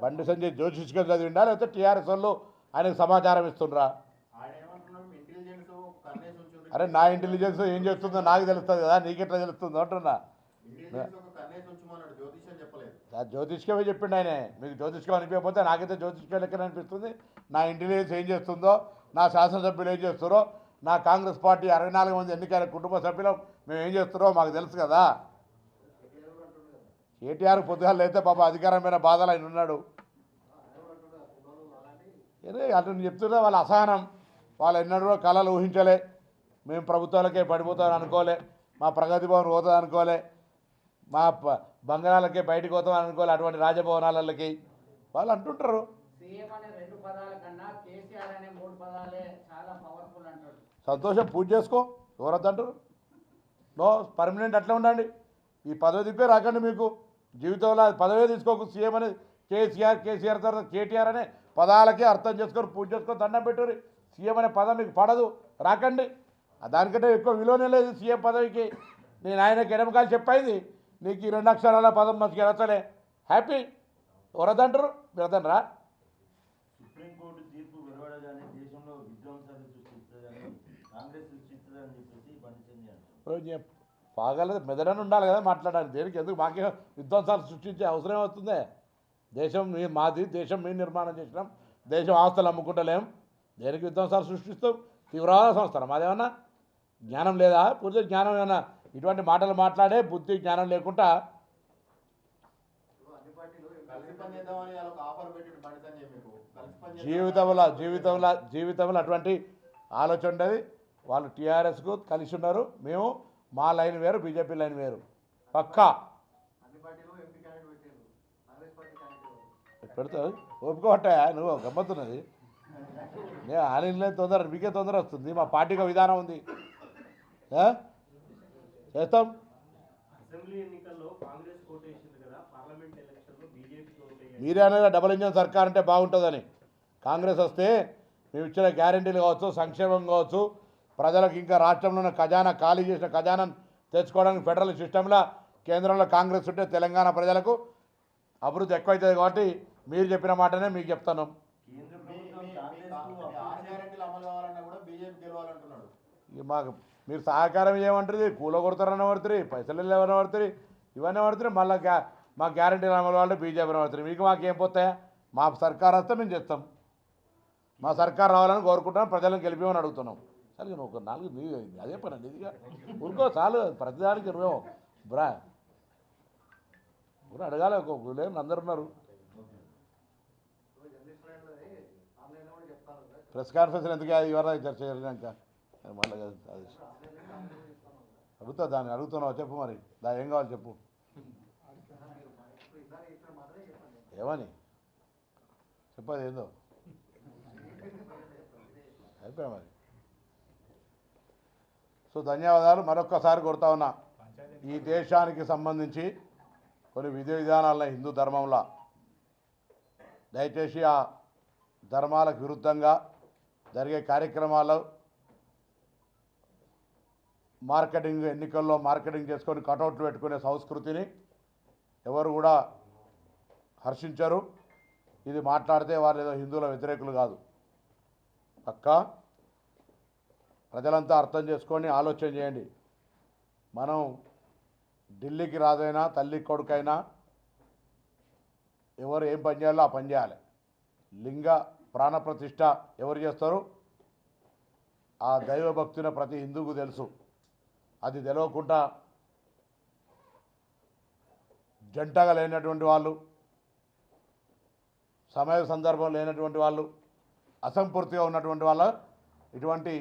బండి సంజయ్ జ్యోతిష్కం చదివిండా లేకపోతే టీఆర్ఎస్ వాళ్ళు ఆయనకు సమాచారం ఇస్తుండ్రా? అరే నా ఇంటెలిజెన్స్ ఏం చేస్తుందో నాకు తెలుస్తుంది కదా, నీకెట్లా తెలుస్తుందో అంటున్నా. జ్యోతిష్కమే చెప్పిండు ఆయన. మీకు జ్యోతిష్కం అనిపించకపోతే నాకైతే జ్యోతిష్కం లెక్కన అనిపిస్తుంది. నా ఇంటెలిజెన్స్ ఏం చేస్తుందో, నా శాసనసభ్యులు ఏం చేస్తారో, నా కాంగ్రెస్ పార్టీ 64 మంది ఎన్నికైన కుటుంబ సభ్యులు మేము ఏం చేస్తున్నారో మాకు తెలుసు కదా. కేటీఆర్ పొద్దుగాలు అయితే పాప అధికారమైన బాధలు ఆయన ఉన్నాడు. అదే అటు చెప్తున్నా వాళ్ళ అసహనం. వాళ్ళు ఎన్నడూ కళలు ఊహించలే. మేము ప్రభుత్వాలకే పడిపోతామని అనుకోలే, మా ప్రగతి భవన్ పోతుంది అనుకోలే, మా బంగాళాలకే బయటకు పోతామని అనుకోలే, అటువంటి రాజభవనాలకి వాళ్ళు అంటుంటారు. సంతోషం, పూజ చేసుకో, ఎవరొద్దంటారు. నో పర్మనెంట్ అట్లా ఉండండి. ఈ పదవి దిప్పే రాకండి. మీకు జీవితంలో పదవే తీసుకోకు. సీఎం అనేది కేసీఆర్ తర్వాత కేటీఆర్ అనే పదాలకే అర్థం చేసుకొని పూజ చేసుకొని దండం పెట్టుర్రి. సీఎం అనే పదం మీకు పడదు, రాకండి. దానికంటే ఎక్కువ విలువనే లేదు సీఎం పదవికి. నేను ఆయనకి ఎడమకాలు చెప్పేది, నీకు ఈ 2 అక్షరాల పదం మంచిగా ఎడతలే, హ్యాపీ. ఎవరొద్దంటారు? మీరు వద్దనరా? సుప్రీంకోర్టు తీర్పు వెలువడగానే దేశంలో విధ్వంసాలు సృష్టిస్తుందని కాంగ్రెస్ సృష్టిస్తుందని చెప్పేసి బండి అంటారు. పాగలేదు, మెదడని ఉండాలి కదా మాట్లాడడానికి. దేనికి ఎందుకు మాకే విధ్వంసాలు సృష్టించే అవసరం అవుతుందే? దేశం మాది, దేశం మేము నిర్మాణం చేసినాం, దేశం ఆస్తులు అమ్ముకుంటలేం. దేనికి విధ్వంసాలు సృష్టిస్తాం? తీవ్రవాద సంస్థలు మాదేమన్నా జ్ఞానం లేదా? పూర్తి జ్ఞానం ఏమన్నా ఇటువంటి మాటలు మాట్లాడే బుద్ధి జ్ఞానం లేకుండా జీవితంలో అటువంటి ఆలోచన ఉండేది. వాళ్ళు టీఆర్ఎస్కు కలిసి ఉన్నారు. మేము మా లైన్ వేరు, బీజేపీ లైన్ వేరు. పక్కా పెడతావు. ఒప్పుకోవట్టాయా నువ్వు? గమ్మత్తున్నది. నేను ఆన్లైన్లో తొందర, మీకే తొందర వస్తుంది. మా పార్టీకి విధానం ఉంది, చేస్తాం. మీరే అనేది డబుల్ ఇంజన్ సర్కార్ అంటే బాగుంటుందని. కాంగ్రెస్ వస్తే మేము ఇచ్చిన గ్యారంటీలు కావచ్చు, సంక్షేమం కావచ్చు, ప్రజలకు ఇంకా రాష్ట్రంలో ఉన్న ఖజానా ఖాళీ చేసిన ఖజానాను తెచ్చుకోవడానికి ఫెడరల్ సిస్టంలో కేంద్రంలో కాంగ్రెస్ ఉంటే తెలంగాణ ప్రజలకు అభివృద్ధి ఎక్కువవుతుంది. కాబట్టి మీరు చెప్పిన మాటనే మీకు చెప్తున్నాం. మాకు మీరు సహకారం ఏమంటారు? కూల కొడతారని పడుతుంది, పైసలు ఎవరైనా పడుతుంది, ఇవన్నీ పడుతుంది. మళ్ళీ మా గ్యారంటీలు అమలు వాళ్ళు బీజేపీని పడుతుంది. మీకు మాకేం పోతాయా? మా సర్కార్ వస్తే మేము చేస్తాం. మా సర్కార్ రావాలని కోరుకుంటున్నాం, ప్రజలను గెలిపేమని అడుగుతున్నాం. సరే నువ్వు ఒక 4 అదే పని అండి. ఇదిగా ఊరుకో చాలు. ప్రతిదానికి నువ్వేమో బ్రా ఊరు అడగాలి. ఒక లేదు అందరు ఉన్నారు. ప్రెస్ కాన్ఫరెన్స్ ఎందుకు ఇవాళ చర్చ జరిగినాక మళ్ళీ అది అడుగుతా. దాన్ని అడుగుతున్నావు చెప్పు. మరి ఏం కావాలి చెప్పు. ఏమని చెప్పదు ఏందో అయిపోయా మరి. సో ధన్యవాదాలు. మరొక్కసారి కొడతా ఉన్నా, ఈ దేశానికి సంబంధించి కొన్ని విధి విధానాల హిందూ ధర్మంలో దయచేసి ఆ ధర్మాలకు విరుద్ధంగా జరిగే కార్యక్రమాలు, మార్కెటింగ్, ఎన్నికల్లో మార్కెటింగ్ చేసుకొని కటౌట్లు పెట్టుకునే సంస్కృతిని ఎవరు కూడా హర్షించరు. ఇది మాట్లాడితే వారు ఏదో హిందువుల వ్యతిరేకులు కాదు. పక్కా ప్రజలంతా అర్థం చేసుకొని ఆలోచన చేయండి. మనం ఢిల్లీకి రాజైనా, తల్లి కొడుకైనా ఎవరు ఏం పని చేయాలో ఆ పని చేయాలి. లింగ ప్రాణప్రతిష్ఠ ఎవరు చేస్తారు? ఆ దైవభక్తిని ప్రతి హిందువుకు తెలుసు. అది తెలియకుండా జంటగా లేనటువంటి వాళ్ళు, సమయ సందర్భం లేనటువంటి వాళ్ళు, అసంపూర్తిగా ఉన్నటువంటి వాళ్ళ ఇటువంటి